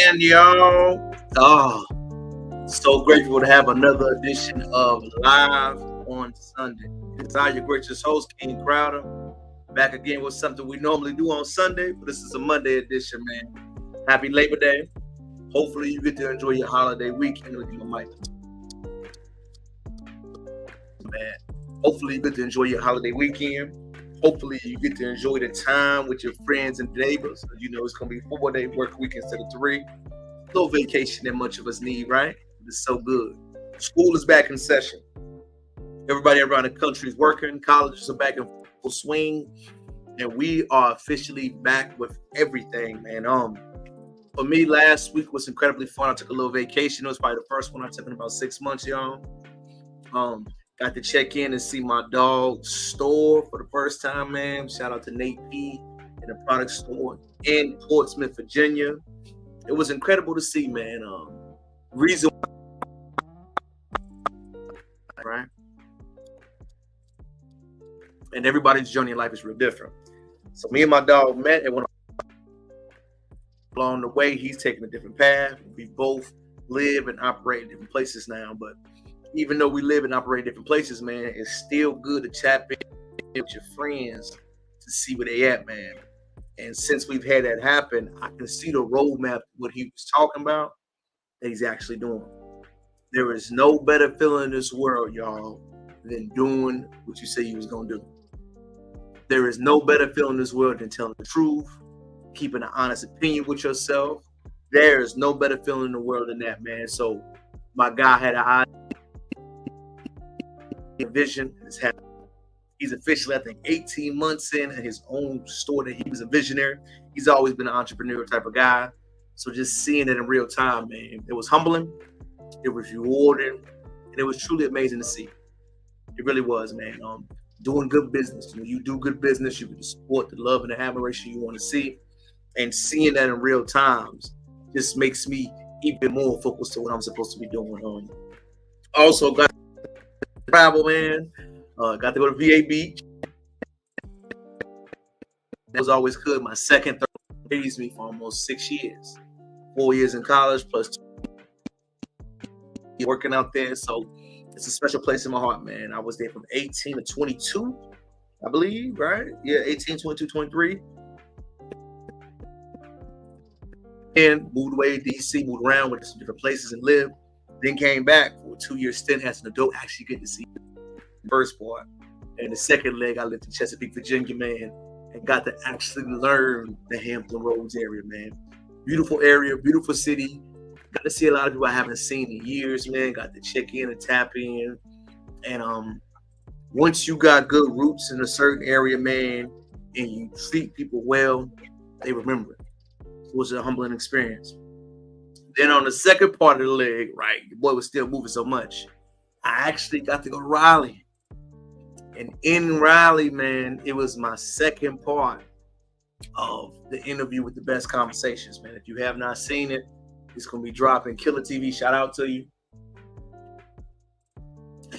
And y'all, so grateful to have another edition of Live on Sunday. It's your gracious host, King Crowder, back again with something we normally do on Sunday, but this is a Monday edition, man. Happy Labor Day. Hopefully you get to enjoy your holiday weekend with your mic. Man, hopefully you get to enjoy your holiday weekend. Hopefully you get to enjoy the time with your friends and neighbors. You know it's going to be 4-day work week instead of 3. A little vacation that much of us need, right? It's so good. School is back in session. Everybody around the country is working. Colleges are back in full swing. And we are officially back with everything, man. For me, last week was incredibly fun. I took a little vacation. It was probably the first one I took in about 6 months, y'all. Got to check in and see my dog store for the first time, man. Shout out to Nate P in the product store in Portsmouth, Virginia. It was incredible to see, man. Reason why, right? And everybody's journey in life is real different. So me and my dog met, and when along the way, he's taking a different path. We both live and operate in different places now, but even though we live and operate in different places, man, it's still good to tap in with your friends to see where they at, man. And since we've had that happen, I can see the roadmap, what he was talking about, that he's actually doing. There is no better feeling in this world, y'all, than doing what you say you was going to do. There is no better feeling in this world than telling the truth, keeping an honest opinion with yourself. There is no better feeling in the world than that, man. So my guy had an eye. Vision is happening. He's officially, I think, 18 months in his own store that he was a visionary. He's always been an entrepreneur type of guy. So just seeing it in real time, man, it was humbling, it was rewarding, and it was truly amazing to see. It really was, man. Doing good business. When you do good business, you can support the love and the admiration you want to see. And seeing that in real times just makes me even more focused on what I'm supposed to be doing. Also, got travel, man. Got to go to VA Beach. That was always good. My second, third raised me for almost 6 years. 4 years in college plus 2 working out there. So it's a special place in my heart, man. I was there from 18 to 22, I believe, right? Yeah, 18, 22, 23. And moved away to DC, moved around, went to some different places and lived. Then came back for a 2-year stint as an adult, actually getting to see the first part. And the second leg, I lived in Chesapeake, Virginia, man, and got to actually learn the Hampton Roads area, man. Beautiful area, beautiful city. Got to see a lot of people I haven't seen in years, man. Got to check in and tap in. And once you got good roots in a certain area, man, and you treat people well, they remember it. It was a humbling experience. Then on the second part of the leg, right, the boy was still moving so much. I actually got to go to Raleigh. And in Raleigh, man, it was my second part of the interview with the best conversations, man. If you have not seen it, it's going to be dropping. Killer TV, shout out to you.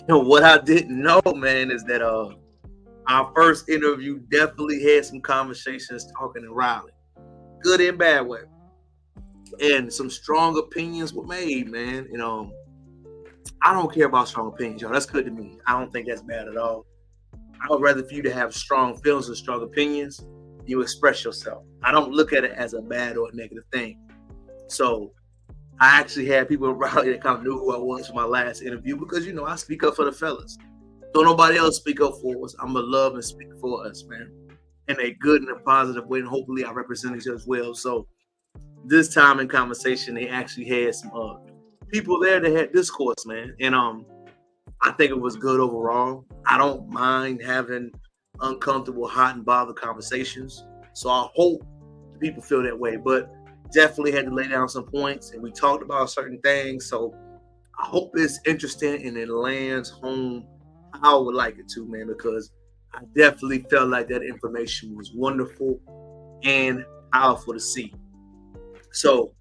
And what I didn't know, man, is that our first interview definitely had some conversations talking in Raleigh. Good and bad way. And some strong opinions were made, man. You know, I don't care about strong opinions, y'all. That's good to me. I don't think that's bad at all. I would rather for you to have strong feelings and strong opinions. You express yourself. I don't look at it as a bad or a negative thing. So I actually had people in Raleigh that kind of knew who I was for my last interview because, you know, I speak up for the fellas. Don't nobody else speak up for us. I'm going to love and speak for us, man. In a good and a positive way. And hopefully I represent each other as well. So this time in conversation, they actually had some people there that had discourse, man. And I think it was good overall. I don't mind having uncomfortable, hot and bothered conversations. So I hope people feel that way. But definitely had to lay down some points. And we talked about certain things. So I hope it's interesting and it lands home how I would like it to, man. Because I definitely felt like that information was wonderful and powerful to see. So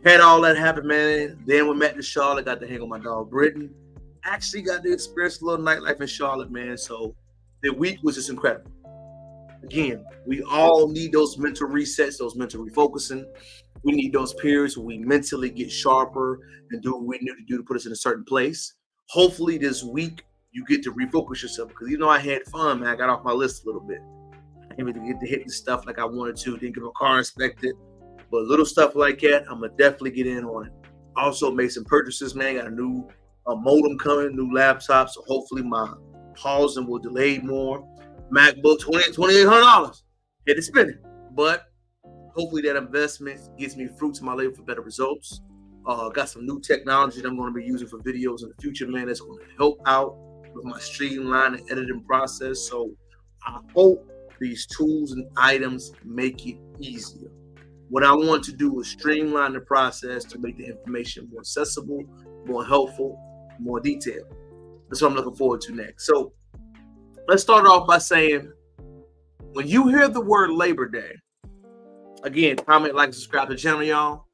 had all that happen, man. Then we met in Charlotte, got to hang with my dog Brittany. Actually got to experience a little nightlife in Charlotte, man. So the week was just incredible. Again, we all need those mental resets, those mental refocusing. We need those periods where we mentally get sharper and do what we need to do to put us in a certain place. Hopefully this week you get to refocus yourself, because I had fun, man. I got off my list a little bit. I didn't really get to hit the stuff like I wanted to. Didn't get my car inspected. But little stuff like that, I'm going to definitely get in on it. Also made some purchases, man. Got a new modem coming, new laptop. So hopefully my pausing will delay more. MacBook, $2,800. Had to spend it. But hopefully that investment gives me fruits in my labor for better results. Got some new technology that I'm going to be using for videos in the future, man. That's going to help out with my streamline and editing process. So I hope these tools and items make it easier. What I want to do is streamline the process to make the information more accessible, more helpful, more detailed. That's what I'm looking forward to next. So let's start off by saying, when you hear the word Labor Day, again, comment, like, and subscribe to the channel, y'all.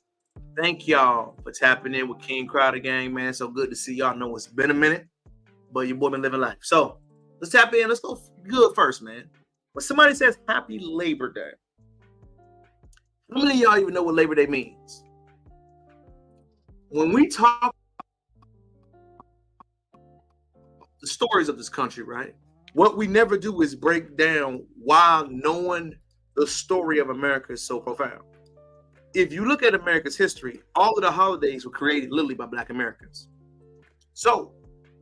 Thank y'all for tapping in with King Crowder Gang, man. So good to see y'all. Know it's been a minute, but your boy been living life. So let's tap in. Let's go good first, man. When somebody says Happy Labor Day, how many of y'all even know what Labor Day means? When we talk the stories of this country, right? What we never do is break down why knowing the story of America is so profound. If you look at America's history, all of the holidays were created literally by Black Americans. So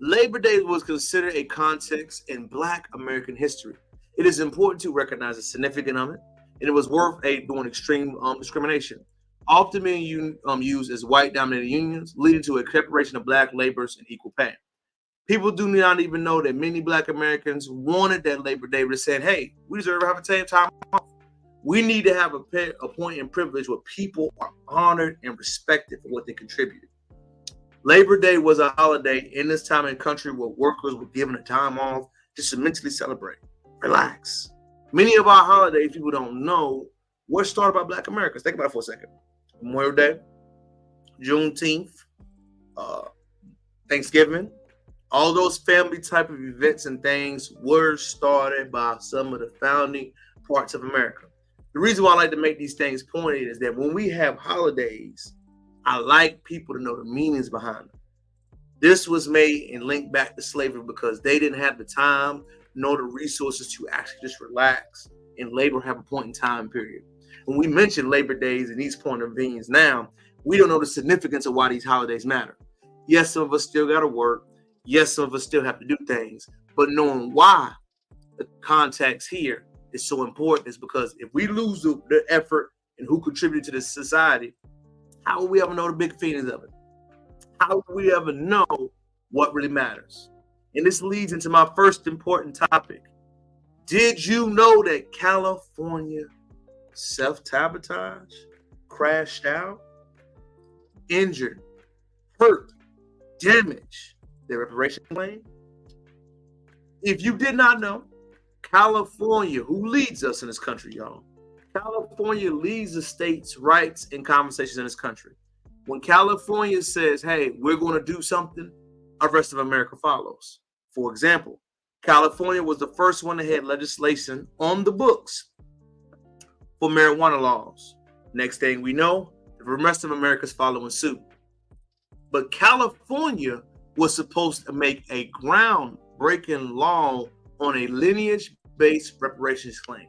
Labor Day was considered a context in Black American history. It is important to recognize the significance of it, and it was worth doing extreme discrimination, often being used as white-dominated unions, leading to a separation of Black laborers and equal pay. People do not even know that many Black Americans wanted that Labor Day, but said, hey, we deserve to have a same time off. We need to have a point in privilege where people are honored and respected for what they contributed. Labor Day was a holiday in this time in country where workers were given a time off just to mentally celebrate, relax. Many of our holidays, people don't know, were started by Black Americans. Think about it for a second. Memorial Day, Juneteenth, Thanksgiving, all those family type of events and things were started by some of the founding parts of America. The reason why I like to make these things pointed is that when we have holidays, I like people to know the meanings behind them. This was made and linked back to slavery because they didn't have the time nor the resources to actually just relax and labor have a point in time period. When we mention Labor Days and these point of views now, we don't know the significance of why these holidays matter. Yes, some of us still got to work. Yes, some of us still have to do things, but knowing why the context here is so important is because if we lose the effort and who contributed to this society, how will we ever know the big feelings of it? How will we ever know what really matters? And this leads into my first important topic. Did you know that California self-sabotage, crashed out, injured, hurt, damaged their reparation claim? If you did not know, California, who leads us in this country, y'all, California leads the state's rights and conversations in this country. When California says, hey, we're going to do something, the rest of America follows. For example, California was the first one that had legislation on the books for marijuana laws. Next thing we know, the rest of America is following suit. But California was supposed to make a groundbreaking law on a lineage-based reparations claim.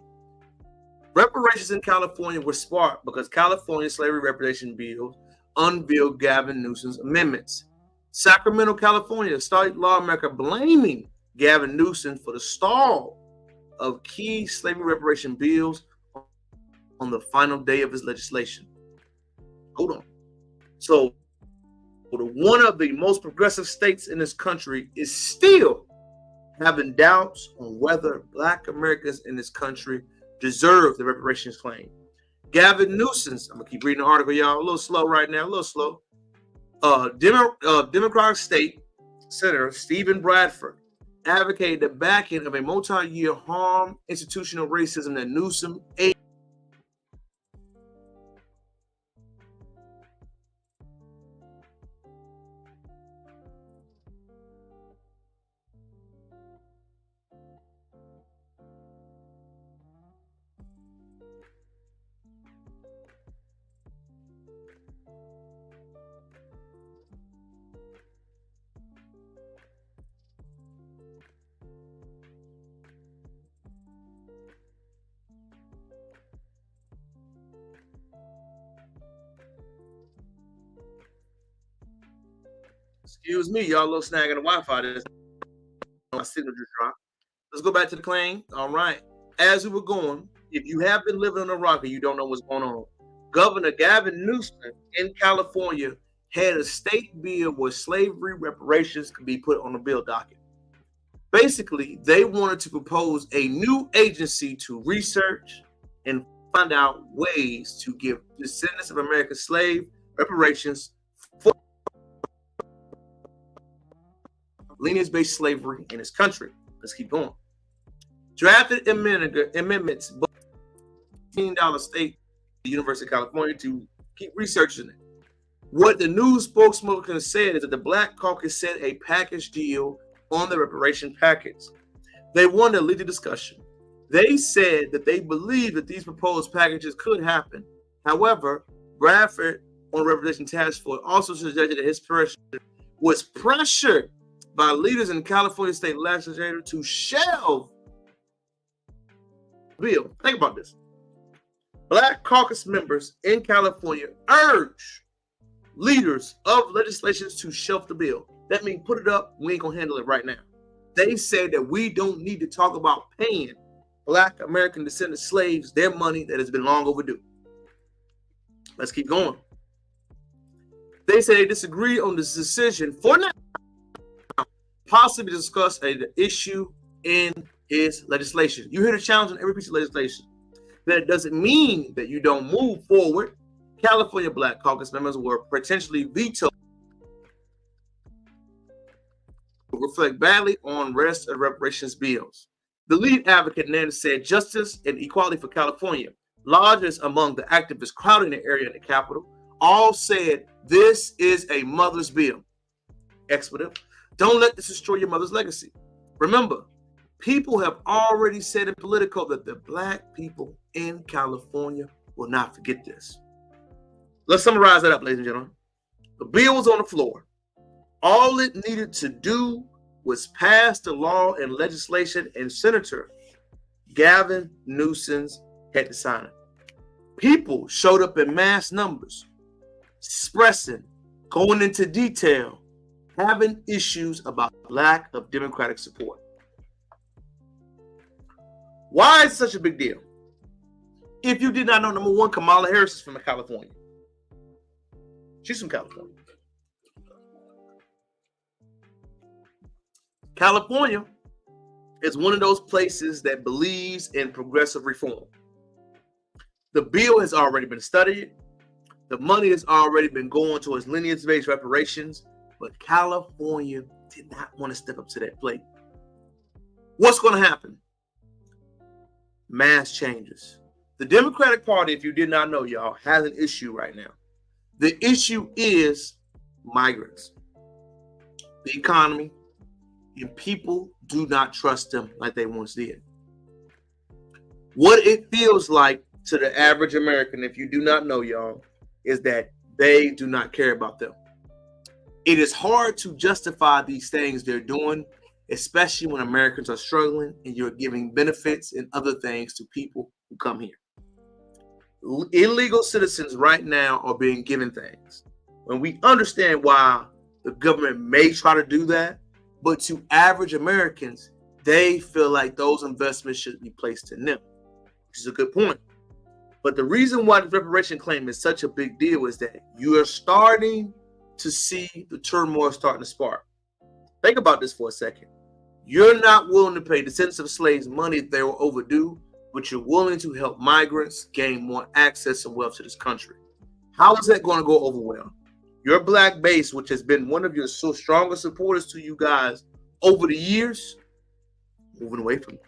Reparations in California were sparked because California slavery reparation bills unveiled Gavin Newson's amendments. Sacramento, California, state lawmaker blaming Gavin Newson for the stall of key slavery reparation bills on the final day of his legislation. Hold on. So, one of the most progressive states in this country is still having doubts on whether Black Americans in this country deserve the reparations claim. Gavin Newson, I'm gonna keep reading the article, y'all. A little slow right now, a little slow. Democratic State Senator Stephen Bradford advocated the backing of a multi-year harm institutional racism that Newsom Excuse me, y'all, little snag in the Wi-Fi. My signal just dropped. Let's go back to the claim. All right. As we were going, if you have been living on a rock and you don't know what's going on, Governor Gavin Newson in California had a state bill where slavery reparations could be put on the bill docket. Basically, they wanted to propose a new agency to research and find out ways to give descendants of American slave reparations for lineage-based slavery in this country. Let's keep going. Drafted amendments, $15 state, the University of California, to keep researching it. What the news spokesman said is that the Black Caucus set a package deal on the reparation package. They wanted to lead the discussion. They said that they believe that these proposed packages could happen. However, Bradford on the Reparation Task Force also suggested that his person was pressured by leaders in the California state legislature to shelve the bill. Think about this. Black Caucus members in California urge leaders of legislations to shelve the bill. That means put it up, we ain't gonna handle it right now. They said that we don't need to talk about paying Black American descendant slaves their money that has been long overdue. Let's keep going. They say they disagree on this decision for now, possibly discuss an issue in his legislation. You hear the challenge on every piece of legislation. That doesn't mean that you don't move forward. California Black Caucus members were potentially vetoed, reflect badly on rest of reparations bills. The lead advocate then said justice and equality for California, largest among the activists crowding the area in the Capitol, all said this is a mother's bill. Expletive. Don't let this destroy your mother's legacy. Remember, people have already said in Politico that the Black people in California will not forget this. Let's summarize that up, ladies and gentlemen. The bill was on the floor. All it needed to do was pass the law and legislation, and Senator Gavin Newson had to sign it. People showed up in mass numbers, expressing, going into detail, having issues about lack of Democratic support. Why is it such a big deal? If you did not know, number one, Kamala Harris is from California. She's from California. California is one of those places that believes in progressive reform. The bill has already been studied. The money has already been going towards lineage-based reparations, but California did not want to step up to that plate. What's going to happen? Mass changes. The Democratic Party, if you did not know, y'all, has an issue right now. The issue is migrants, the economy, and people do not trust them like they once did. What it feels like to the average American, if you do not know, y'all, is that they do not care about them. It is hard to justify these things they're doing, especially when Americans are struggling and you're giving benefits and other things to people who come here. Illegal citizens right now are being given things. And we understand why the government may try to do that, but to average Americans, they feel like those investments should be placed in them, which is a good point. But the reason why the reparation claim is such a big deal is that you are starting to see the turmoil starting to spark. Think about this for a second. You're not willing to pay descendants of slaves money if they were overdue, but you're willing to help migrants gain more access and wealth to this country. How is that going to go over well? Your Black base, which has been one of your strongest supporters to you guys over the years, moving away from you.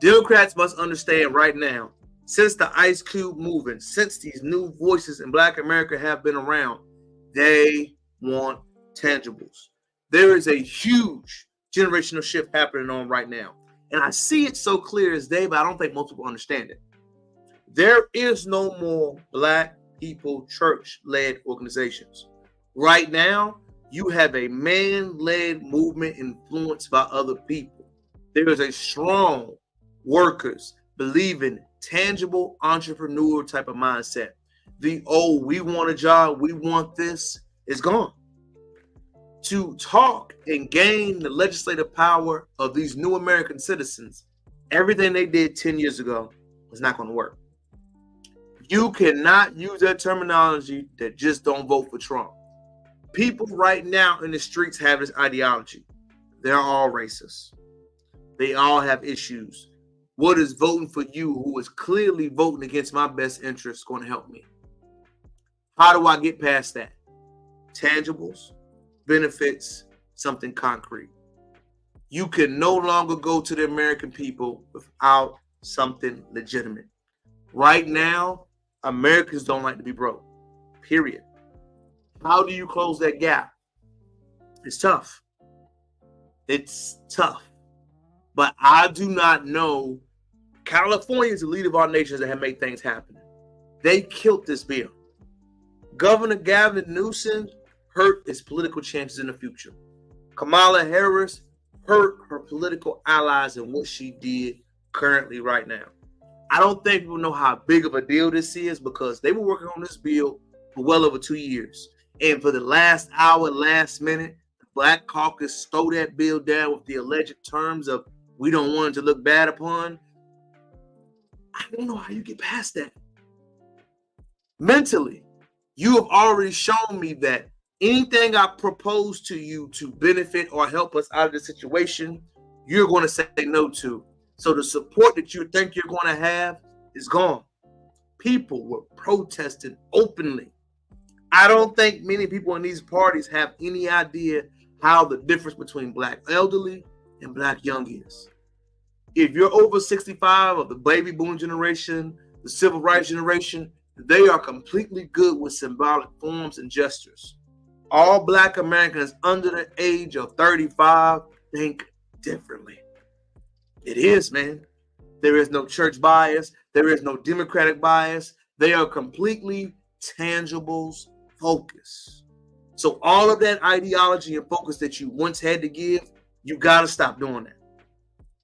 Democrats must understand right now, since the Ice Cube movement, since these new voices in Black America have been around, they want tangibles. There is a huge generational shift happening on right now. And I see it so clear as day, but I don't think most people understand it. There is no more Black people church-led organizations. Right now, you have a man-led movement influenced by other people. There is a strong workers believing tangible entrepreneur type of mindset. The we want a job, we want this is gone. to talk and gain the legislative power of these new American citizens, everything they did 10 years ago was not going to work. You cannot use that terminology that just don't vote for Trump. People right now in the streets have this ideology. They're all racist. They all have issues. What is voting for you, who is clearly voting against my best interests, going to help me? How do I get past that? Tangibles, benefits, something concrete. You can no longer go to the American people without something legitimate. Right now, Americans don't like to be broke, period. How do you close that gap? It's tough. It's tough. But I do not know. California is the leader of our nations that have made things happen. They killed this bill. Governor Gavin Newson hurt his political chances in the future. Kamala Harris hurt her political allies in what she did currently right now. I don't think people know how big of a deal this is because they were working on this bill for well over 2 years. And for the last hour, last minute, the Black Caucus stole that bill down with the alleged terms of we don't want it to look bad upon. I don't know how you get past that. Mentally, you have already shown me that anything I propose to you to benefit or help us out of the situation, you're going to say no to. So the support that you think you're going to have is gone. People were protesting openly. I don't think many people in these parties have any idea how the difference between Black elderly and Black young is. If you're over 65 of the baby boom generation, the civil rights generation, they are completely good with symbolic forms and gestures. All Black Americans under the age of 35 think differently. It is, man. There is no church bias. There is no Democratic bias. They are completely tangibles focus. So all of that ideology and focus that you once had to give, you got to stop doing that.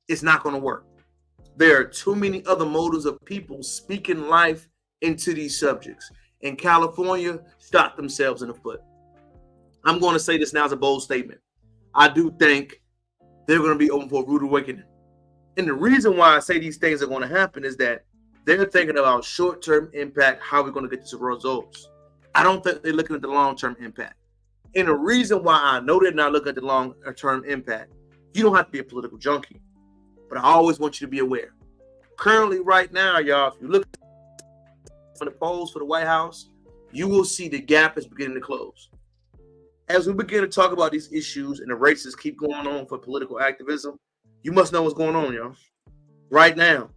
It's not going to work. There are too many other motives of people speaking life into these subjects. And California shot themselves in the foot. I'm going to say this now as a bold statement. I do think they're going to be open for a rude awakening. And the reason why I say these things are going to happen is that they're thinking about short-term impact, how we're going to get to results. I don't think they're looking at the long-term impact. And the reason why I know they're not looking at the long-term impact, you don't have to be a political junkie, but I always want you to be aware. Currently, right now, y'all, if you look for the polls for the White House, you will see the gap is beginning to close. As we begin to talk about these issues and the races keep going on for political activism, you must know what's going on, y'all. Right now,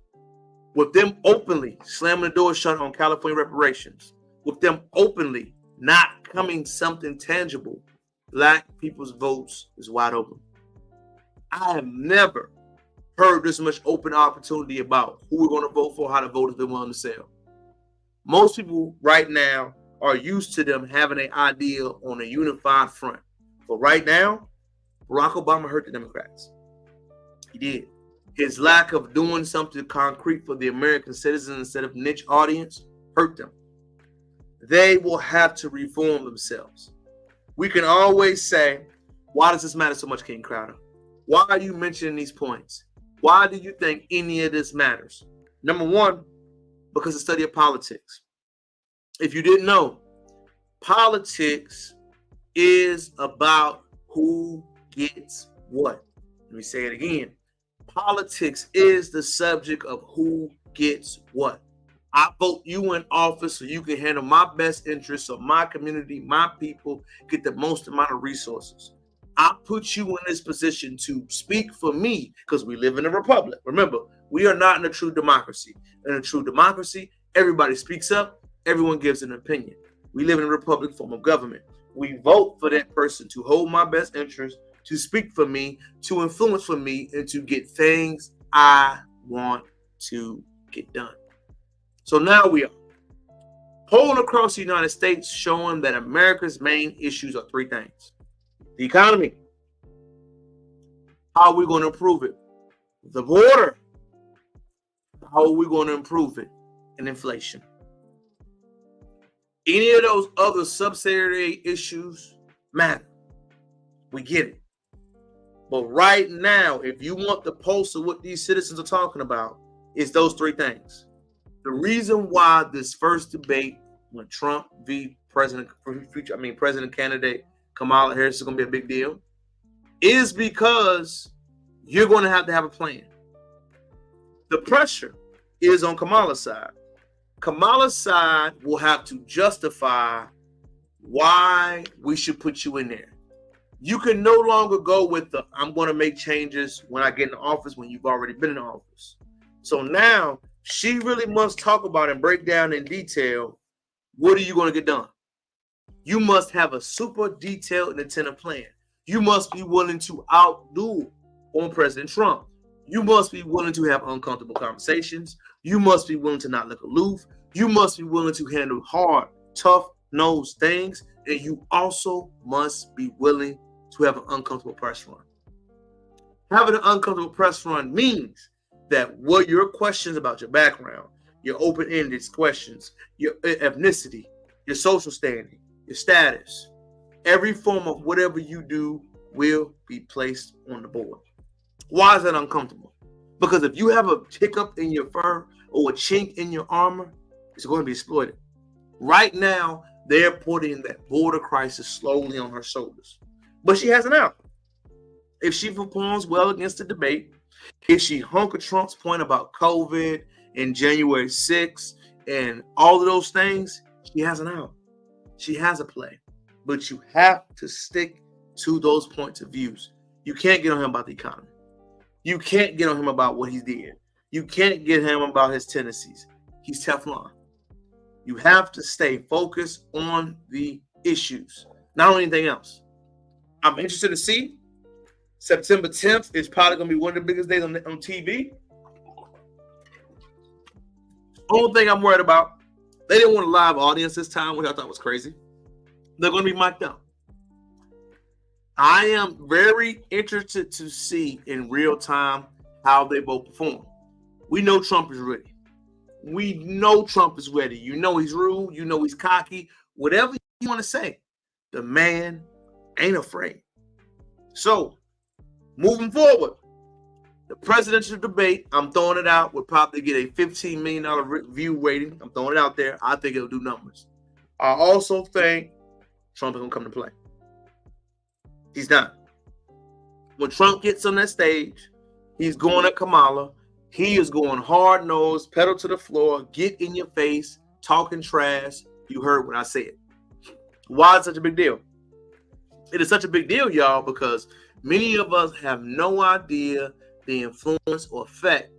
with them openly slamming the door shut on California reparations, with them openly not coming something tangible, Black people's votes is wide open. I have never heard this much open opportunity about who we're going to vote for, how the voters been willing to sell. Most people right now are used to them having an idea on a unified front. But right now, Barack Obama hurt the Democrats. He did. His lack of doing something concrete for the American citizens instead of niche audience hurt them. They will have to reform themselves. We can always say, why does this matter so much, King Crowder? Why are you mentioning these points? Why do you think any of this matters? Number one, because of the study of politics. If you didn't know, politics is about who gets what. Let me say it again. Politics is the subject of who gets what. I vote you in office so you can handle my best interests so my community, my people get the most amount of resources. I put you in this position to speak for me because we live in a republic. Remember, we are not in a true democracy. In a true democracy, everybody speaks up, everyone gives an opinion. We live in a republic form of government. We vote for that person to hold my best interest, to speak for me, to influence for me, and to get things I want to get done. So now we are polling across the United States showing that America's main issues are three things. The economy. How are we going to improve it? The border. How are we going to improve it? And inflation. Any of those other subsidiary issues matter. We get it. But right now, if you want the pulse of what these citizens are talking about, it's those three things. The reason why this first debate, when Trump v. president candidate Kamala Harris is going to be a big deal, is because you're going to have a plan. The pressure is on Kamala's side. Kamala's side will have to justify why we should put you in there. You can no longer go with the I'm going to make changes when I get in office when you've already been in office. So now she really must talk about and break down in detail, what are you going to get done? You must have a super detailed and attentive plan. You must be willing to outdo on President Trump. You must be willing to have uncomfortable conversations. You must be willing to not look aloof. You must be willing to handle hard, tough-nosed things. And you also must be willing to have an uncomfortable press run. Having an uncomfortable press run means that what your questions about your background, your open-ended questions, your ethnicity, your social standing, your status, every form of whatever you do will be placed on the board. Why is that uncomfortable? Because if you have a hiccup in your fur or a chink in your armor, it's going to be exploited. Right now, they're putting that border crisis slowly on her shoulders. But she has an out. If she performs well against the debate, if she hunkered Trump's point about COVID and January 6th and all of those things, she has an out. She has a play. But you have to stick to those points of views. You can't get on him about the economy. You can't get on him about what he did. You can't get him about his tendencies. He's Teflon. You have to stay focused on the issues, not on anything else. I'm interested to see. September 10th is probably going to be one of the biggest days on TV. Only thing I'm worried about, they didn't want a live audience this time, which I thought was crazy. They're going to be mic'd up. I am very interested to see in real time how they both perform. We know Trump is ready. We know Trump is ready. You know he's rude. You know he's cocky. Whatever you want to say, the man ain't afraid. So, moving forward, the presidential debate, I'm throwing it out, would probably get a $15 million view rating. I'm throwing it out there. I think it'll do numbers. I also think Trump is going to come to play. He's not. When Trump gets on that stage, he's going at Kamala. He is going hard-nosed, pedal to the floor, get in your face, talking trash. You heard what I said. Why is it such a big deal? It is such a big deal, y'all, because many of us have no idea the influence or effect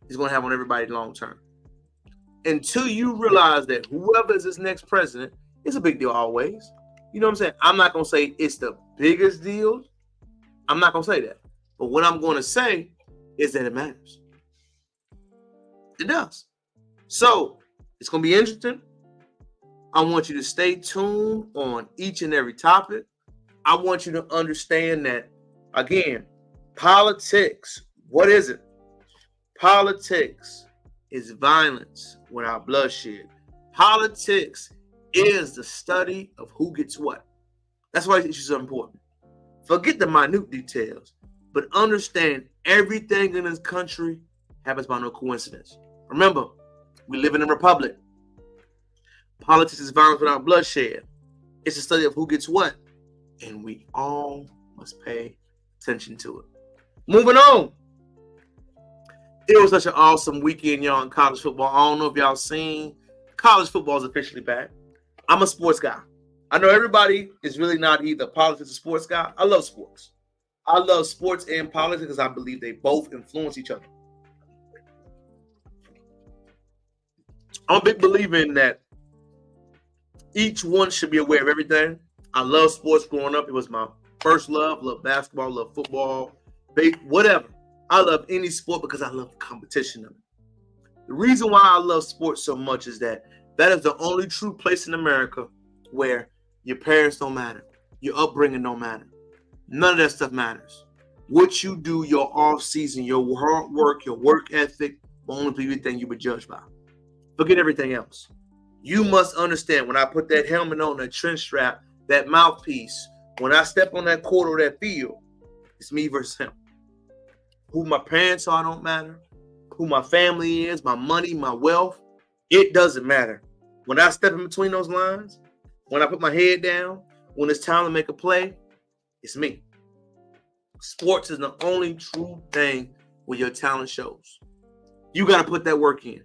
he's going to have on everybody long term. Until you realize that whoever is this next president, it's a big deal always. You know what I'm saying? I'm not going to say it's the biggest deal. I'm not going to say that. But what I'm going to say is that it matters. It does. So it's going to be interesting. I want you to stay tuned on each and every topic. I want you to understand that, again, politics, what is it? Politics is violence without bloodshed. Politics is the study of who gets what. That's why these issues are important. Forget the minute details, but understand everything in this country happens by no coincidence. Remember, we live in a republic. Politics is violence without bloodshed. It's a study of who gets what, and we all must pay attention to it. Moving on. It was such an awesome weekend, y'all, in college football. I don't know if y'all seen. College football is officially back. I'm a sports guy. I know everybody is really not either politics or sports guy. I love sports. I love sports and politics because I believe they both influence each other. I'm a big believer in that each one should be aware of everything. I love sports growing up. It was my first love. Love basketball, love football, whatever. I love any sport because I love the competition of it. The reason why I love sports so much is that is the only true place in America where your parents don't matter. Your upbringing don't matter. None of that stuff matters. What you do, your off season, your hard work, your work ethic, will only be the thing you were judged by. Forget everything else. You must understand when I put that helmet on, that trench strap, that mouthpiece, When I step on that court or that field, it's me versus him. Who my parents are don't matter. Who my family is, my money, my wealth, it doesn't matter. When I step in between those lines, when I put my head down, when it's time to make a play, it's me. Sports is the only true thing where your talent shows. You got to put that work in.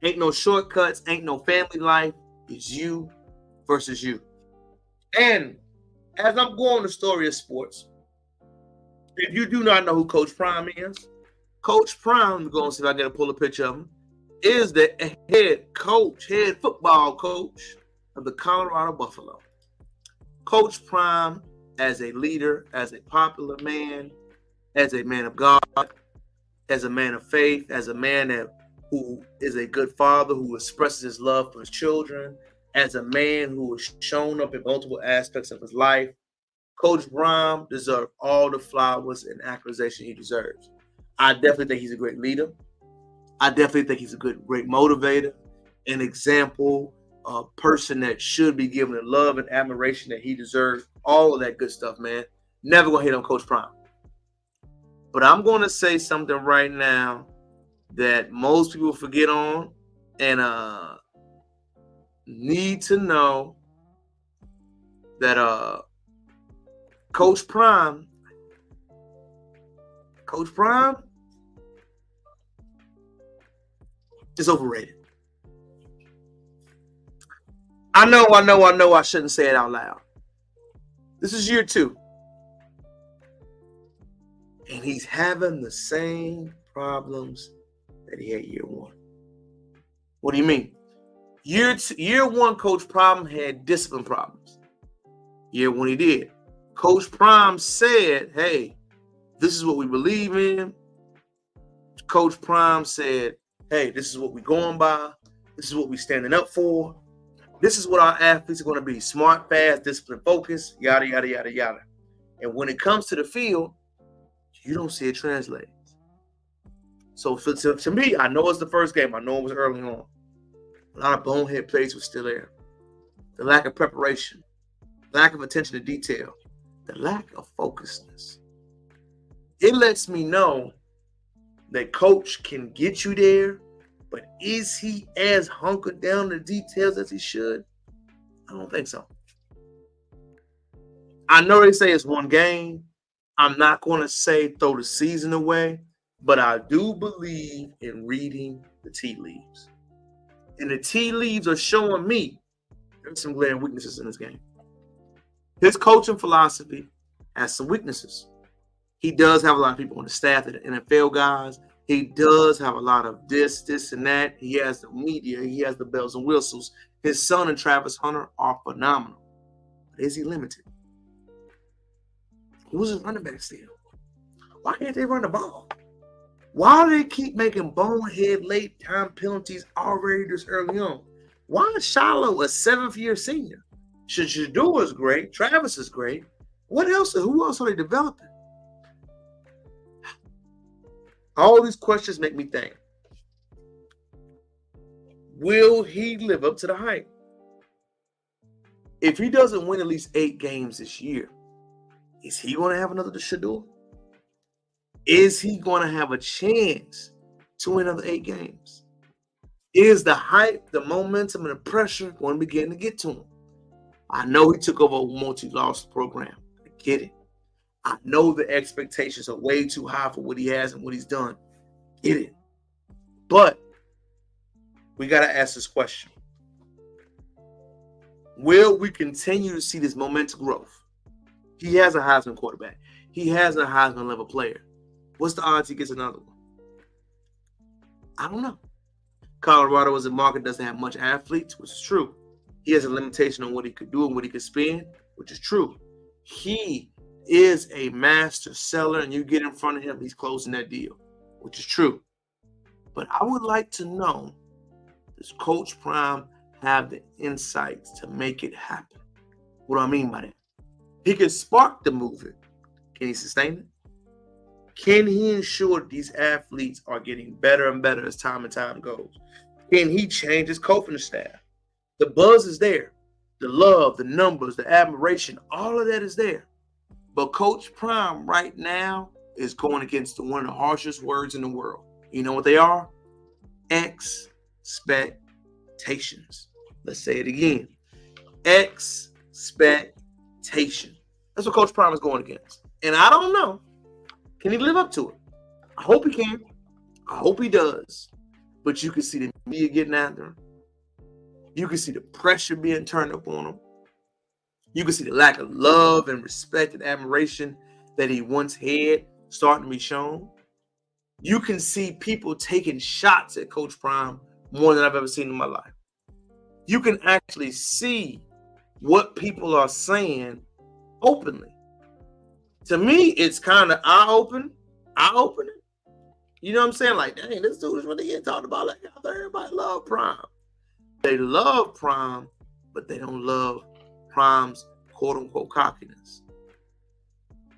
Ain't no shortcuts, ain't no family life. It's you versus you. And as I'm going the story of sports, if you do not know who Coach Prime is, Coach Prime, I'm going to see if I can pull a picture of him, is the head football coach of the Colorado Buffalo. Coach Prime, as a leader, as a popular man, as a man of God, as a man of faith, as a man who is a good father, who expresses his love for his children, as a man who has shown up in multiple aspects of his life, Coach Prime deserves all the flowers and accusation he deserves. I definitely think he's a great leader. I definitely think he's a great motivator, an example, a person that should be given the love and admiration that he deserves. All of that good stuff, man. Never gonna hate on Coach Prime. But I'm gonna say something right now that most people forget on and need to know that Coach Prime is overrated. I know I shouldn't say it out loud. This is year 2. And he's having the same problems that he had year 1. What do you mean? Year 1, Coach Prime had discipline problems. Year 1, he did. Coach Prime said, hey, this is what we believe in. Coach Prime said, hey, this is what we're going by. This is what we're standing up for. This is what our athletes are going to be. Smart, fast, disciplined, focused, yada, yada, yada, yada. And when it comes to the field, you don't see it translate. So to me, I know it's the first game. I know it was early on. A lot of bonehead plays were still there. The lack of preparation, lack of attention to detail, the lack of focusedness. It lets me know that coach can get you there, but is he as hunkered down the details as he should? I don't think so. I know they say it's one game. I'm not going to say throw the season away, but I do believe in reading the tea leaves. And the tea leaves are showing me there's some glaring weaknesses in this game. His coaching philosophy has some weaknesses. He does have a lot of people on the staff that are NFL guys. He does have a lot of this, and that. He has the media. He has the bells and whistles. His son and Travis Hunter are phenomenal. But is he limited? Who's his running back still? Why can't they run the ball? Why do they keep making bonehead late time penalties already this early on? Why is Shiloh a 7th-year senior? Shador is great. Travis is great. What else? Who else are they developing? All these questions make me think. Will he live up to the hype? If he doesn't win at least 8 games this year, is he going to have another Shador? Is he going to have a chance to win another 8 games? Is the hype, the momentum, and the pressure going to begin to get to him? I know he took over a multi-loss program. I get it. I know the expectations are way too high for what he has and what he's done. Get it. But we got to ask this question. Will we continue to see this momentum growth? He has a Heisman quarterback. He has a Heisman level player. What's the odds he gets another one? I don't know. Colorado as a market doesn't have much athletes, which is true. He has a limitation on what he could do and what he could spend, which is true. He is a master seller, and you get in front of him, he's closing that deal, which is true. But I would like to know, does Coach Prime have the insights to make it happen? What do I mean by that? He can spark the movement. Can he sustain it? Can he ensure that these athletes are getting better and better as time and time goes? Can he change his coaching staff? The buzz is there. The love, the numbers, the admiration, all of that is there. But Coach Prime right now is going against one of the harshest words in the world. You know what they are? Expectations. Let's say it again. Expectation. That's what Coach Prime is going against. And I don't know. Can he live up to it? I hope he can. I hope he does. But you can see the media getting after him. You can see the pressure being turned up on him. You can see the lack of love and respect and admiration that he once had starting to be shown. You can see people taking shots at Coach Prime more than I've ever seen in my life. You can actually see what people are saying openly. To me, it's kind of eye-opening. You know what I'm saying? Like, dang, this dude is really getting talked about. Like, everybody love Prime. They love Prime, but they don't love Prime's quote-unquote cockiness.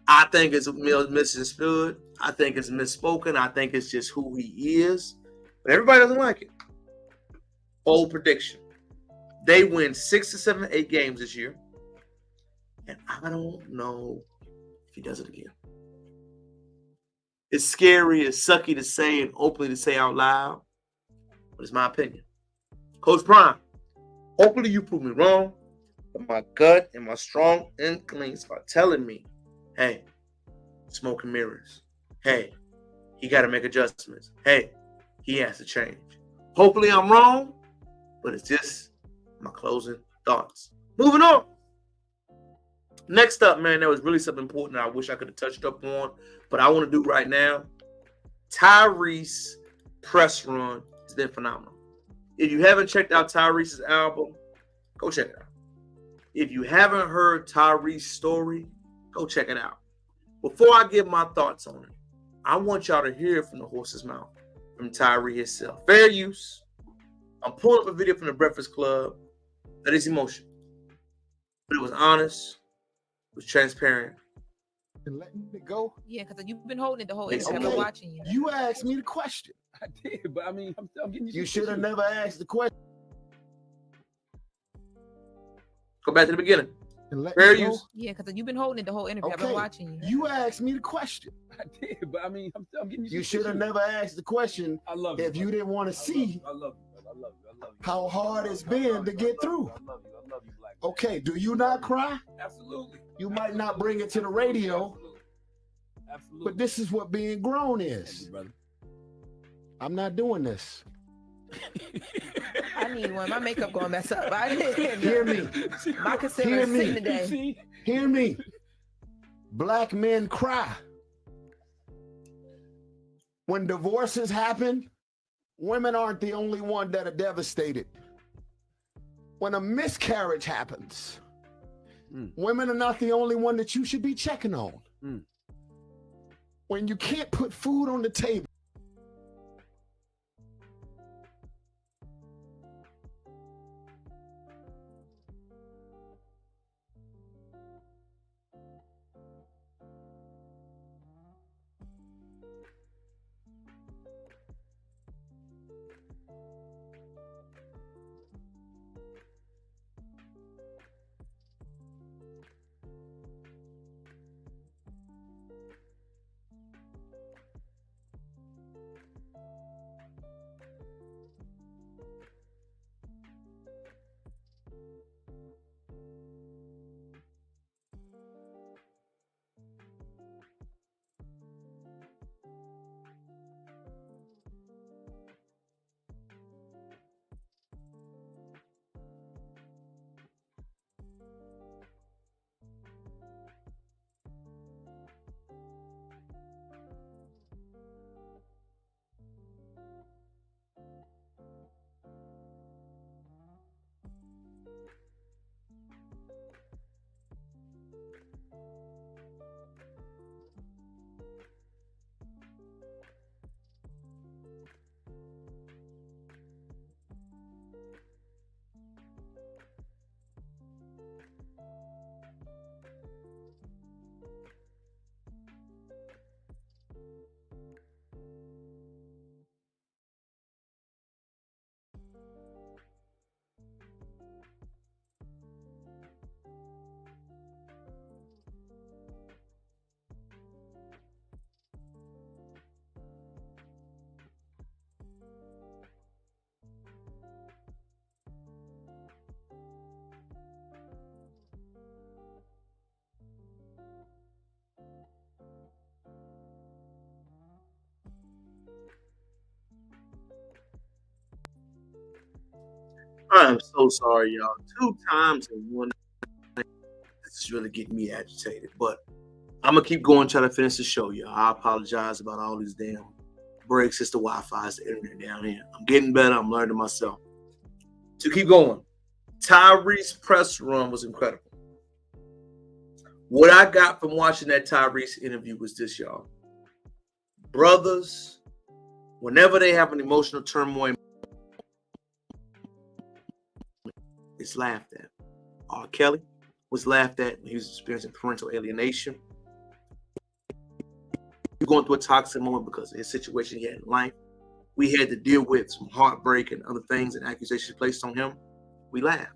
I think it's misunderstood. I think it's misspoken. I think it's just who he is. But everybody doesn't like it. Bold prediction. They win 6 to 7, 8 games this year. And I don't know if he does it again. It's scary, it's sucky to say and openly to say out loud. But it's my opinion. Coach Prime, hopefully you prove me wrong. But my gut and my strong inklings are telling me, hey, smoke and mirrors. Hey, he got to make adjustments. Hey, he has to change. Hopefully I'm wrong, but it's just my closing thoughts. Moving on. Next up, man, there was really something important I wish I could have touched up on, but I want to do right now. Tyrese press run has been phenomenal. If you haven't checked out Tyrese's album, go check it out. If you haven't heard Tyrese's story, go check it out. Before I give my thoughts on it, I want y'all to hear it from the horse's mouth, from Tyrese himself. Fair use. I'm pulling up a video from the Breakfast Club that is emotional. But it was honest, it was transparent. And letting it go? Yeah, because you've been holding it the whole interview. I've been watching you. You asked me the question. I did, but I mean, I'm getting you should have never asked the question. Go back to the beginning. Fair use. Yeah, because you've been holding it the whole interview. I've been watching you. You asked me the question. I did, but I mean, I'm getting you should have never asked the question. I love you. If you didn't want to see I love you. I love you. How hard it's been to get through. I love you, Black man. Okay, do you not cry? Absolutely. You might not bring it to the radio. Absolutely. But this is what being grown is. Thank you, brother. I'm not doing this. I need one. My makeup going to mess up. Hear me. My concealer is sitting today. Hear me. Black men cry. When divorces happen, women aren't the only one that are devastated. When a miscarriage happens, women are not the only one that you should be checking on. When you can't put food on the table, I am so sorry, y'all. 2 times in one night. This is really getting me agitated. But I'm going to keep going, try to finish the show, y'all. I apologize about all these damn breaks. It's the Wi-Fi, it's the internet down here. I'm getting better. I'm learning myself. To keep going, Tyrese press run was incredible. What I got from watching that Tyrese interview was this, y'all. Brothers, whenever they have an emotional turmoil, it's laughed at. R. Kelly was laughed at when he was experiencing parental alienation. He was going through a toxic moment because of his situation he had in life. We had to deal with some heartbreak and other things and accusations placed on him. We laughed.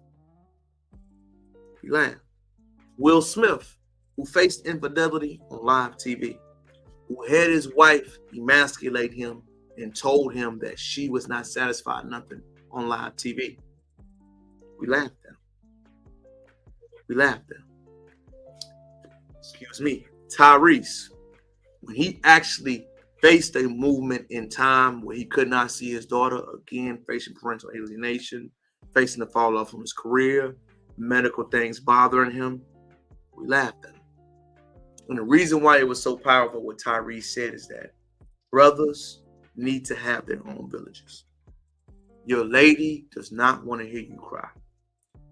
We laughed. Will Smith, who faced infidelity on live TV, who had his wife emasculate him and told him that she was not satisfied nothing on live TV. We laughed at him. We laughed at him. Excuse me. Tyrese, when he actually faced a movement in time where he could not see his daughter again, facing parental alienation, facing the fall off from his career, medical things bothering him, we laughed at him. And the reason why it was so powerful what Tyrese said is that brothers need to have their own villages. Your lady does not want to hear you cry.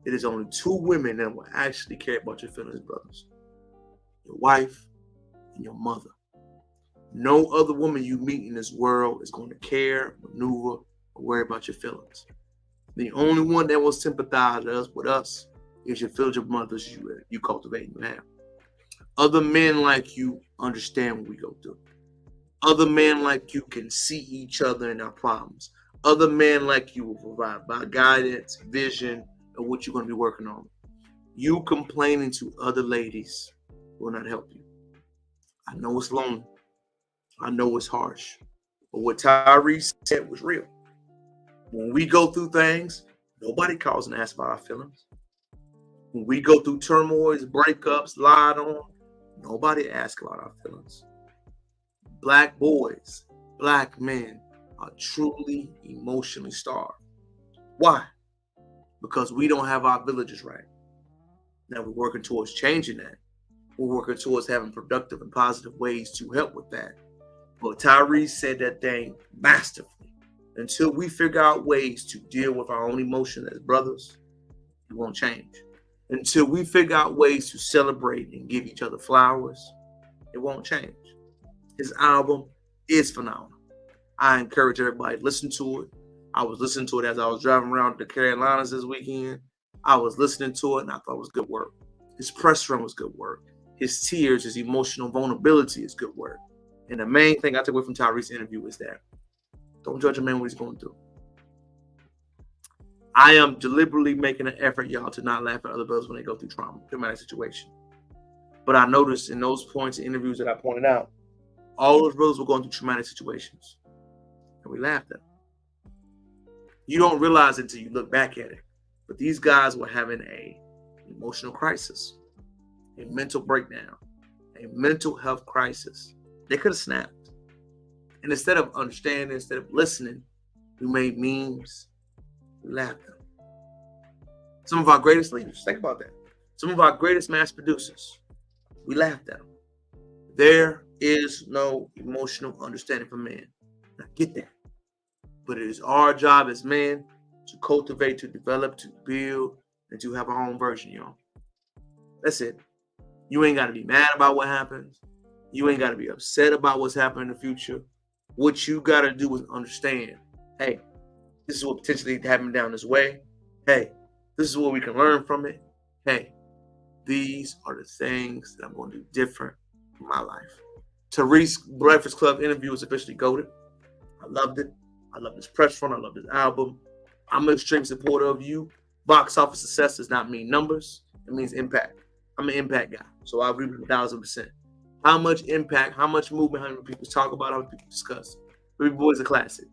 It is only 2 women that will actually care about your feelings, brothers. Your wife and your mother. No other woman you meet in this world is going to care, maneuver, or worry about your feelings. The only one that will sympathize with us is your village of mothers you cultivate and you have. Other men like you understand what we go through. Other men like you can see each other in our problems. Other men like you will provide by guidance, vision, and what you're going to be working on. You complaining to other ladies will not help you. I know it's lonely. I know it's harsh. But what Tyrese said was real. When we go through things, nobody calls and asks about our feelings. When we go through turmoils, breakups, lied on, nobody asks about our feelings. Black boys, black men are truly emotionally starved. Why? Because we don't have our villages right. Now we're working towards changing that. We're working towards having productive and positive ways to help with that. But Tyrese said that thing masterfully. Until we figure out ways to deal with our own emotions as brothers, it won't change. Until we figure out ways to celebrate and give each other flowers, it won't change. His album is phenomenal. I encourage everybody to listen to it. I was listening to it as I was driving around the Carolinas this weekend. I was listening to it and I thought it was good work. His press run was good work. His tears, his emotional vulnerability is good work. And the main thing I took away from Tyrese's interview is that don't judge a man what he's going through. I am deliberately making an effort, y'all, to not laugh at other brothers when they go through traumatic situation. But I noticed in those points in interviews that I pointed out, all those brothers were going through traumatic situations. And we laughed at them. You don't realize it until you look back at it. But these guys were having an emotional crisis, a mental breakdown, a mental health crisis. They could have snapped. And instead of understanding, instead of listening, we made memes. We laughed at them. Some of our greatest leaders, think about that. Some of our greatest mass producers, we laughed at them. There is no emotional understanding for men. I get that. But it is our job as men to cultivate, to develop, to build, and to have our own version, y'all. That's it. You ain't got to be mad about what happens. You ain't got to be upset about what's happening in the future. What you got to do is understand, hey, this is what potentially happened down this way. Hey, this is what we can learn from it. Hey, these are the things that I'm going to do different in my life. Tyrese Breakfast Club interview was officially goated. I loved it. I love this press run. I love this album. I'm an extreme supporter of you. Box office success does not mean numbers. It means impact. I'm an impact guy. So I agree with you 1,000%. How much impact, how much movement, how many people talk about, how many people discuss. Baby Boy is a classic.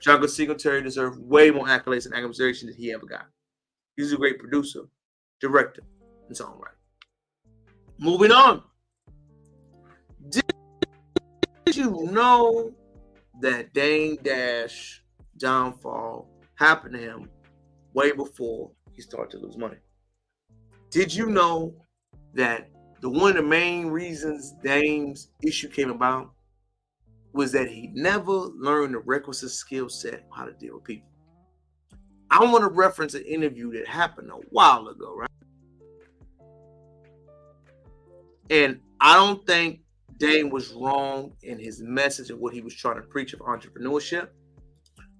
Django Singletary deserves way more accolades and admiration than he ever got. He's a great producer, director, and songwriter. Moving on. Did you know that Dame Dash downfall happened to him way before he started to lose money. Did you know that one of the main reasons Dame's issue came about was that he never learned the requisite skill set how to deal with people? I want to reference an interview that happened a while ago, right? And I don't think Dame was wrong in his message of what he was trying to preach of entrepreneurship.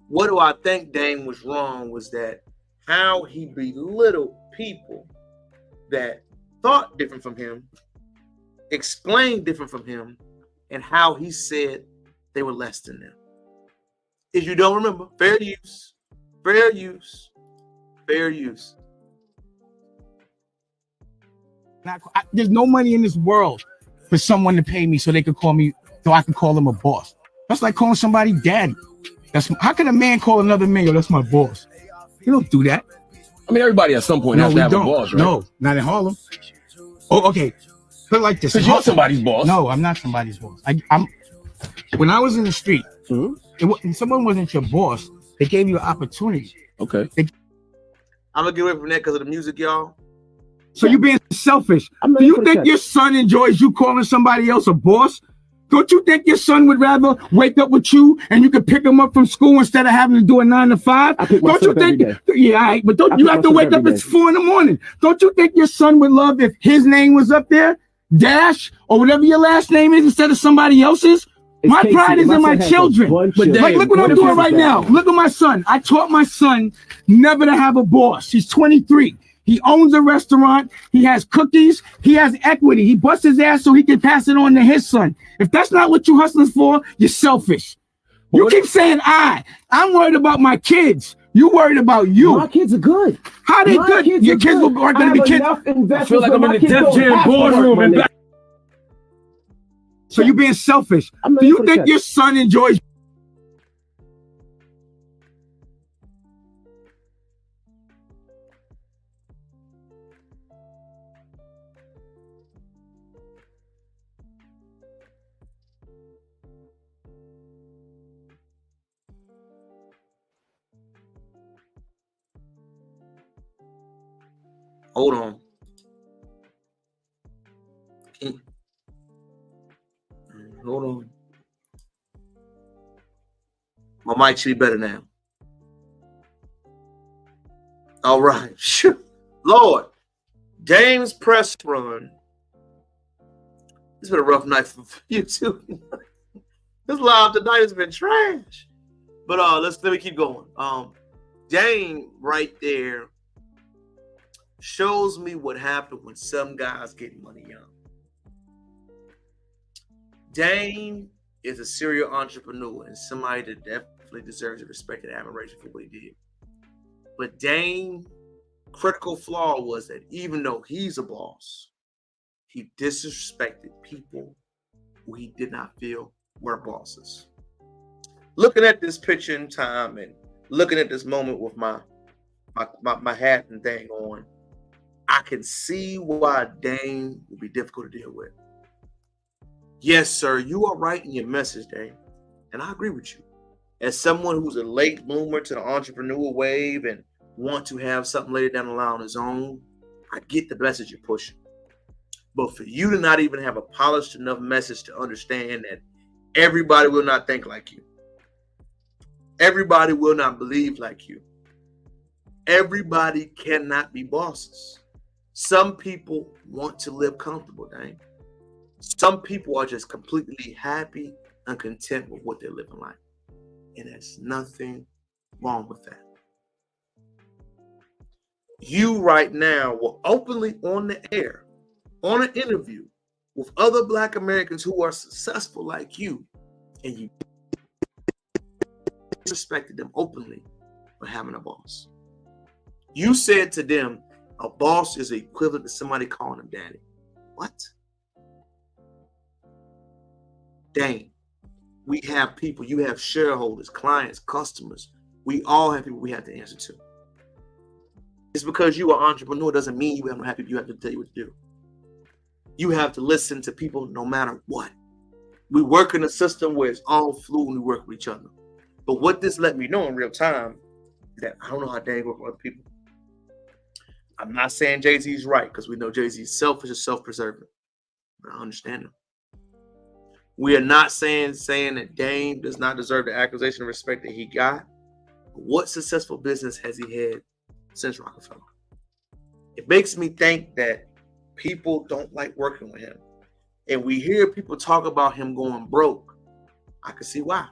What do I think Dame was wrong was that how he belittled people that thought different from him, explained different from him, and how he said they were less than them. If you don't remember, fair use, fair use, fair use. There's no money in this world for someone to pay me so they could call me, so I can call them a boss. That's like calling somebody daddy. How can a man call another man, yo, that's my boss? You don't do that. I mean, everybody at some point has to have a boss, right? No, not in Harlem. Oh, okay. Put it like this. Because you're somebody's boss. No, I'm not somebody's boss. I'm. When I was in the street, and someone wasn't your boss, they gave you an opportunity. Okay. I'm gonna get away from that because of the music, y'all. So you're being selfish. Do you think your son enjoys you calling somebody else a boss? Don't you think your son would rather wake up with you and you could pick him up from school instead of having to do a 9 to 5? Don't you think? Yeah, all right, but don't you have to wake up at 4 in the morning? Don't you think your son would love if his name was up there, Dash, or whatever your last name is, instead of somebody else's? My pride is in my children. Like, look what I'm doing right now. Look at my son. I taught my son never to have a boss. He's 23. He owns a restaurant. He has cookies. He has equity. He busts his ass so he can pass it on to his son. If that's not what you hustlers for, you're selfish. You keep saying I'm worried about my kids. You worried about you. My kids are good. How they good? Your kids aren't going to be kids. I feel like I'm in a Def Jam boardroom and back. So you're being selfish. Do you think your son enjoys? Hold on. Hold on. My mic should be better now. All right. Lord, Dame's press run. It's been a rough night for you too. This live tonight has been trash. But let me keep going. Dame right there shows me what happened when some guys get money young. Dame is a serial entrepreneur and somebody that definitely deserves respect and admiration for what he did. But Dame's critical flaw was that even though he's a boss, he disrespected people who he did not feel were bosses. Looking at this picture in time and looking at this moment with my hat and thing on, I can see why Dame will be difficult to deal with. Yes, sir, you are right in your message, Dame, and I agree with you. As someone who's a late bloomer to the entrepreneur wave and want to have something later down the line on his own, I get the message you're pushing. But for you to not even have a polished enough message to understand that everybody will not think like you, everybody will not believe like you, everybody cannot be bosses. Some people want to live comfortable, Dame. Some people are just completely happy and content with what they're living like. And there's nothing wrong with that. You right now were openly on the air, on an interview with other Black Americans who are successful like you, and you disrespected them openly for having a boss. You said to them, a boss is equivalent to somebody calling him daddy. What? Dang. We have people, you have shareholders, clients, customers. We all have people we have to answer to. It's because you are an entrepreneur doesn't mean you have no happy people you have to tell you what to do. You have to listen to people no matter what. We work in a system where it's all fluid and we work with each other. But what this let me know in real time is that I don't know how Dame works with other people. I'm not saying Jay-Z's right, because we know Jay-Z's selfish and self-preserving. But I understand him. We are not saying that Dame does not deserve the accusation and respect that he got. But what successful business has he had since Rockefeller? It makes me think that people don't like working with him. And we hear people talk about him going broke. I can see why.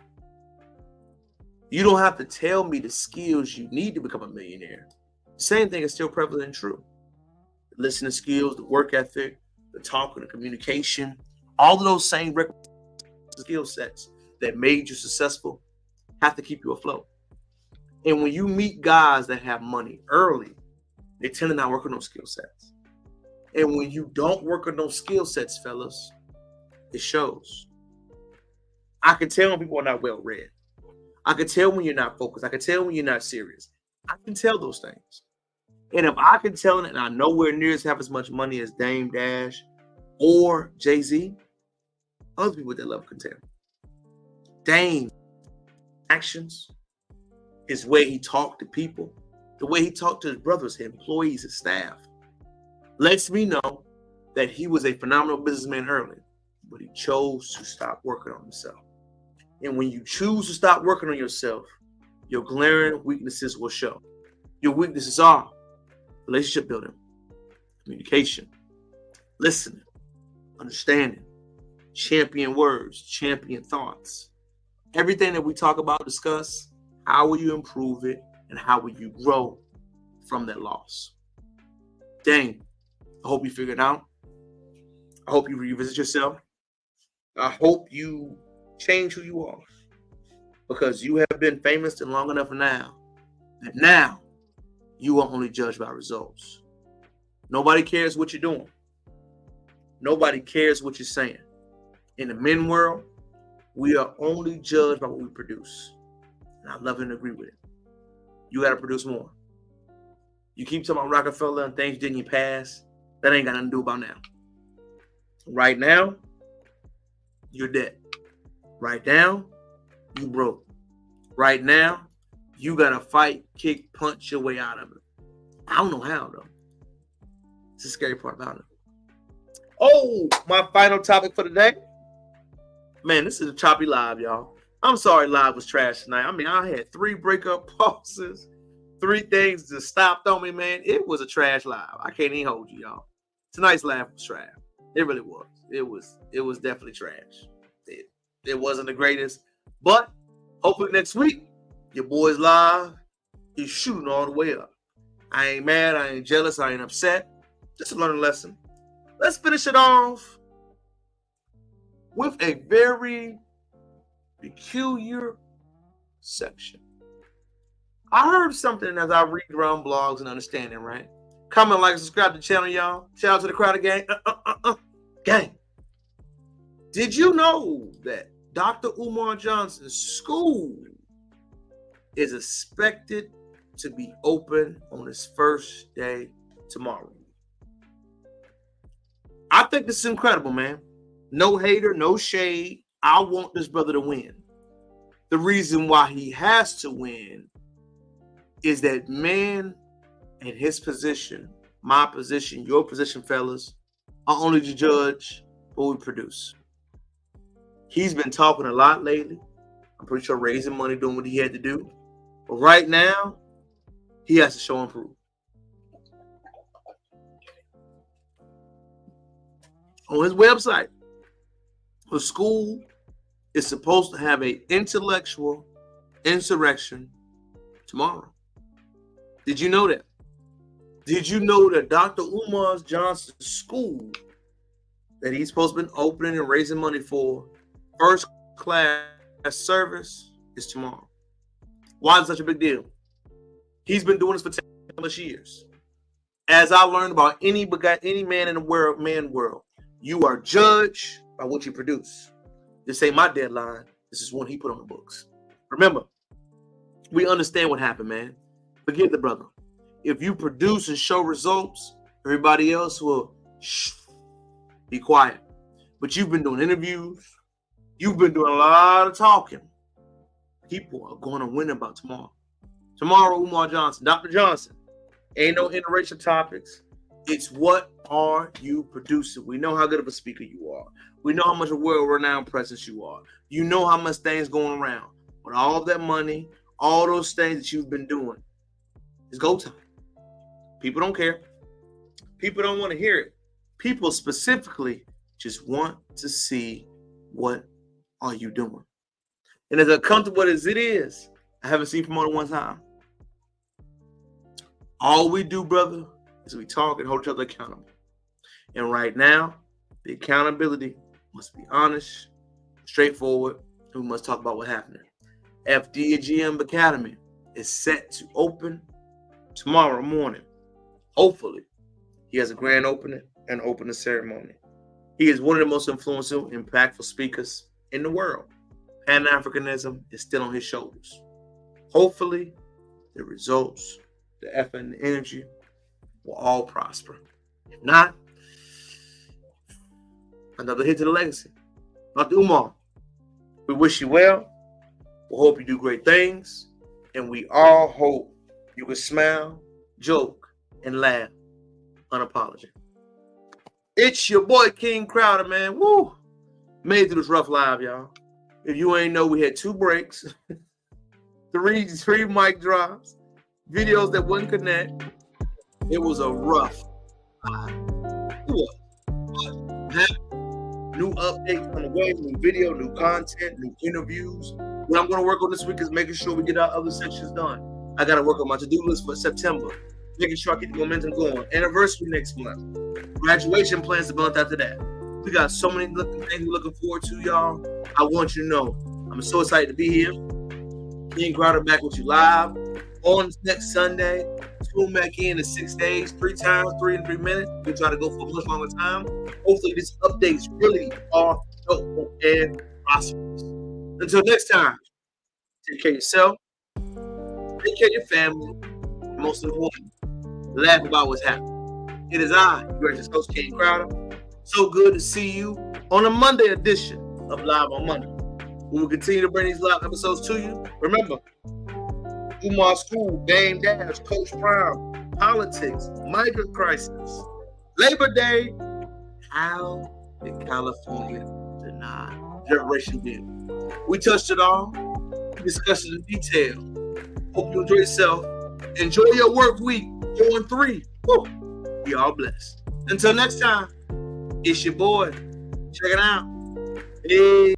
You don't have to tell me the skills you need to become a millionaire. The same thing is still prevalent and true. The listening skills, the work ethic, the talking, the communication, all of those same skill sets that made you successful have to keep you afloat. And when you meet guys that have money early, they tend to not work on those skill sets. And when you don't work on those skill sets, fellas, it shows. I can tell when people are not well read. I can tell when you're not focused. I can tell when you're not serious. I can tell those things. And if I can tell it and I nowhere near as have as much money as Dame Dash or Jay-Z, other people at that level can tell. Dame actions, his way he talked to people, the way he talked to his brothers, his employees, his staff, lets me know that he was a phenomenal businessman early, but he chose to stop working on himself. And when you choose to stop working on yourself, your glaring weaknesses will show. Your weaknesses are relationship building, communication, listening, understanding, champion words, champion thoughts. Everything that we talk about, discuss, how will you improve it and how will you grow from that loss? Dang, I hope you figure it out. I hope you revisit yourself. I hope you change who you are, because you have been famous and long enough now that now you are only judged by results. Nobody cares what you're doing. Nobody cares what you're saying. In the men world, we are only judged by what we produce. And I love and agree with it. You got to produce more. You keep talking about Rockefeller and things didn't you pass. That ain't got nothing to do about now. Right now, you're dead. Right now, you broke. Right now, you got to fight, kick, punch your way out of it. I don't know how, though. It's the scary part about it. Oh, my final topic for the day. Man, this is a choppy live, y'all. I'm sorry live was trash tonight. I mean, I had 3 breakup pauses, 3 things that stopped on me, man. It was a trash live. I can't even hold you, y'all. Tonight's live was trash. It really was. It was definitely trash. It wasn't the greatest. But hopefully next week, your boy's live. He's shooting all the way up. I ain't mad. I ain't jealous. I ain't upset. Just a learning lesson. Let's finish it off with a very peculiar section. I heard something as I read around blogs and understanding, right? Comment, like, subscribe to the channel, y'all. Shout out to the Crowder gang. Gang. Did you know that Dr. Umar Johnson's school is expected to be open on his first day tomorrow? I think this is incredible, man. No hater, no shade. I want this brother to win. The reason why he has to win is that man in his position, my position, your position, fellas, are only to judge what we produce. He's been talking a lot lately. I'm pretty sure raising money, doing what he had to do. But right now, he has to show and prove. On his website, the school is supposed to have an intellectual insurrection tomorrow. Did you know that? Did you know that Dr. Umar Johnson's school that he's supposed to be opening and raising money for, first class service, is tomorrow? Why is it such a big deal? He's been doing this for 10 years. As I learned about any man in the world, you are judged by what you produce. This ain't my deadline. This is one he put on the books. Remember, we understand what happened, man. Forget the brother. If you produce and show results, everybody else will be quiet. But you've been doing interviews. You've been doing a lot of talking. People are going to win about tomorrow. Tomorrow, Umar Johnson. Dr. Johnson. Ain't no interracial topics. It's what are you producing? We know how good of a speaker you are. We know how much a world-renowned presence you are. You know how much things going around. With all of that money, all those things that you've been doing, it's go time. People don't care. People don't want to hear it. People specifically just want to see what are you doing. And as uncomfortable as it is, I haven't seen from more than one time. All we do, brother, is we talk and hold each other accountable. And right now, the accountability must be honest, straightforward, and we must talk about what happened. FDGM Academy is set to open tomorrow morning. Hopefully, he has a grand opening and opening ceremony. He is one of the most influential, impactful speakers in the world. Pan-Africanism is still on his shoulders. Hopefully, the results, the effort, and the energy will all prosper. If not, another hit to the legacy. Dr. Umar, we wish you well. We hope you do great things. And we all hope you can smile, joke, and laugh unapologetic. It's your boy, King Crowder, man. Woo! Made it through this rough live, y'all. If you ain't know, we had 2 breaks, three mic drops, videos that wouldn't connect. It was a rough live. New updates on the way, new video, new content, new interviews. What I'm going to work on this week is making sure we get our other sections done. I got to work on my to-do list for September, making sure I get the momentum going. Anniversary next month. Graduation plans the month after that. We got so many things we're looking forward to, y'all. I want you to know I'm so excited to be here. King Crowder back with you live on next Sunday. Tune back in 6 days, 3 times, 3 in 3 minutes. We try to go for a much longer time. Hopefully, these updates really are helpful and prosperous. Until next time, take care of yourself, take care of your family, and most important, laugh about what's happening. It is I, your gracious host, King Crowder. So good to see you on a Monday edition of Live on Monday. We will continue to bring these live episodes to you. Remember, Umar School, Dame Dash, Coach Brown, politics, migrant crisis, Labor Day. How did California deny Reparation bill? We touched it all. We discussed it in detail. Hope you enjoy yourself. Enjoy your work week. 4 and 3. Woo. Be all blessed. Until next time, it's your boy. Check it out. Hey.